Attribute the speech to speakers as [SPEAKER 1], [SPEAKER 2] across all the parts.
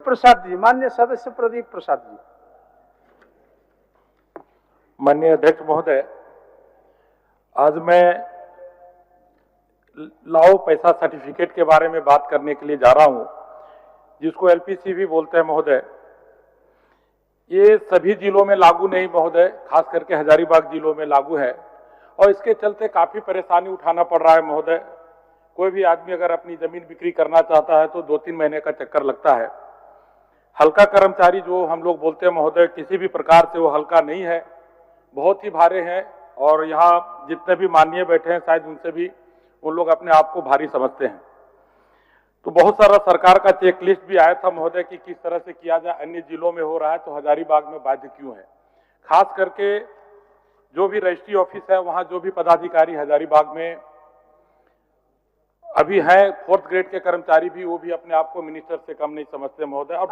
[SPEAKER 1] प्रसाद जी, माननीय सदस्य प्रदीप प्रसाद जी।
[SPEAKER 2] माननीय अध्यक्ष महोदय, आज मैं लाओ पैसा सर्टिफिकेट के बारे में बात करने के लिए जा रहा हूं, जिसको एलपीसी भी बोलते हैं महोदय। ये सभी जिलों में लागू नहीं महोदय, खास करके हजारीबाग जिलों में लागू है और इसके चलते काफी परेशानी उठाना पड़ रहा है महोदय। कोई भी आदमी अगर अपनी जमीन बिक्री करना चाहता है तो 2-3 महीने का चक्कर लगता है। हल्का कर्मचारी जो हम लोग बोलते हैं महोदय, किसी भी प्रकार से वो हल्का नहीं है, बहुत ही भारे हैं। और यहाँ जितने भी माननीय बैठे हैं शायद उनसे भी उन लोग अपने आप को भारी समझते हैं। तो बहुत सारा सरकार का चेक लिस्ट भी आया था महोदय कि किस तरह से किया जाए। अन्य जिलों में हो रहा है तो हजारीबाग में बाध्य क्यों है? खास करके जो भी रजिस्ट्री ऑफिस है, वहां जो भी पदाधिकारी हजारीबाग में अभी है, 4th ग्रेड के कर्मचारी भी, वो भी अपने आप को मिनिस्टर से कम नहीं समझते महोदय। और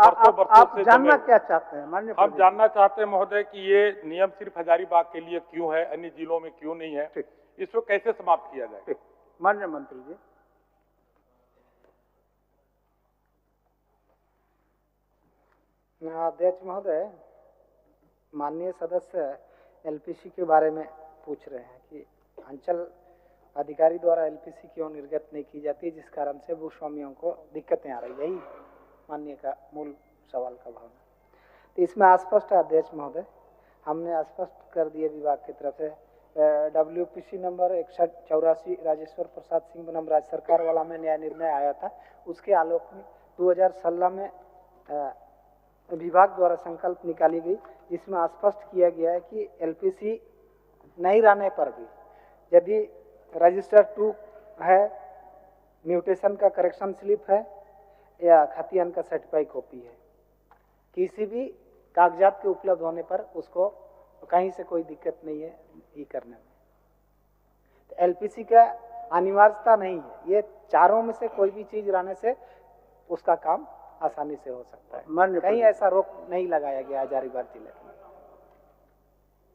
[SPEAKER 1] आप जानना क्या चाहते हैं माननीय?
[SPEAKER 2] हम जानना चाहते हैं महोदय कि ये नियम सिर्फ हजारीबाग के लिए क्यों है, अन्य जिलों में क्यों नहीं है, इसको कैसे समाप्त किया जाए?
[SPEAKER 1] माननीय मंत्री जी।
[SPEAKER 3] अध्यक्ष महोदय, माननीय सदस्य एलपीसी के बारे में पूछ रहे हैं कि अंचल अधिकारी द्वारा एलपीसी क्यों निर्गत नहीं की जाती, जिस कारण से भूस्वामियों को दिक्कतें आ रही है। यही माननीय का मूल सवाल का भावना। तो इसमें अस्पष्ट है अध्यक्ष महोदय, हमने स्पष्ट कर दिए विभाग की तरफ से। WPC नंबर 6184 राजेश्वर प्रसाद सिंह बनाम राज्य सरकार वाला में न्याय निर्णय आया था। उसके आलोक में 2016 में विभाग द्वारा संकल्प निकाली गई, जिसमें स्पष्ट किया गया है कि एलपीसी नहीं रहने पर भी यदि रजिस्टर 2 है, म्यूटेशन का करेक्शन स्लिप है या खतियान का सर्टिफाई कॉपी है, किसी भी कागजात के उपलब्ध होने पर उसको कहीं से कोई दिक्कत नहीं है ये करने में। तो एलपीसी का अनिवार्यता नहीं है, ये चारों में से कोई भी चीज रहने से उसका काम आसानी से हो सकता है। कहीं ऐसा रोक नहीं लगाया गया हजारीबाग जिले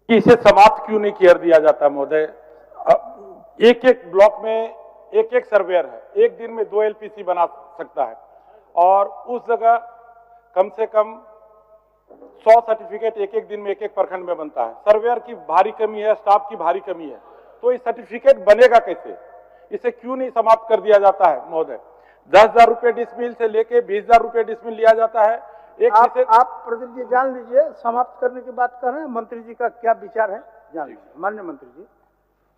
[SPEAKER 3] में।
[SPEAKER 2] इसे समाप्त क्यों नहीं किया दिया जाता महोदय? एक एक ब्लॉक में एक एक सर्वेयर है, एक दिन में 2 एलपीसी बना सकता है और उस जगह कम से कम 100 सर्टिफिकेट एक एक दिन में एक एक प्रखंड में बनता है। सर्वेयर की भारी कमी है, स्टाफ की भारी कमी है, तो ये सर्टिफिकेट बनेगा कैसे? इसे क्यों नहीं समाप्त कर दिया जाता है महोदय? 10,000 रुपये डिसमिल से लेके 20,000 रुपये डिसमिल लिया जाता है।
[SPEAKER 1] आप प्रदीप जी जान लीजिए, समाप्त करने की बात कर रहे हैं, मंत्री जी का क्या विचार है जान लीजिए। माननीय मंत्री जी,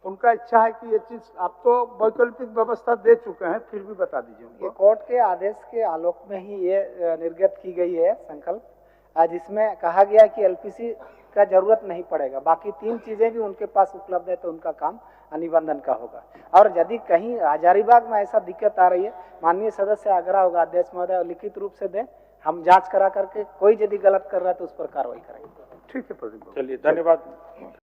[SPEAKER 1] उनका इच्छा है कि ये चीज आप तो वैकल्पिक व्यवस्था दे चुके हैं, फिर भी बता दीजिए।
[SPEAKER 3] ये कोर्ट के आदेश के आलोक में ही ये निर्गत की गई है संकल्प, जिसमें कहा गया कि एलपीसी का जरूरत नहीं पड़ेगा, बाकी 3 चीजें भी उनके पास उपलब्ध है तो उनका काम अनिबंधन का होगा। और यदि कहीं हजारीबाग में ऐसा दिक्कत आ रही है, माननीय सदस्य आग्रह होगा अध्यक्ष महोदय लिखित रूप से दें, हम जांच करा करके कोई यदि गलत कर रहा है तो उस पर कार्रवाई करेंगे।
[SPEAKER 1] ठीक है प्रदीप,
[SPEAKER 2] चलिए धन्यवाद।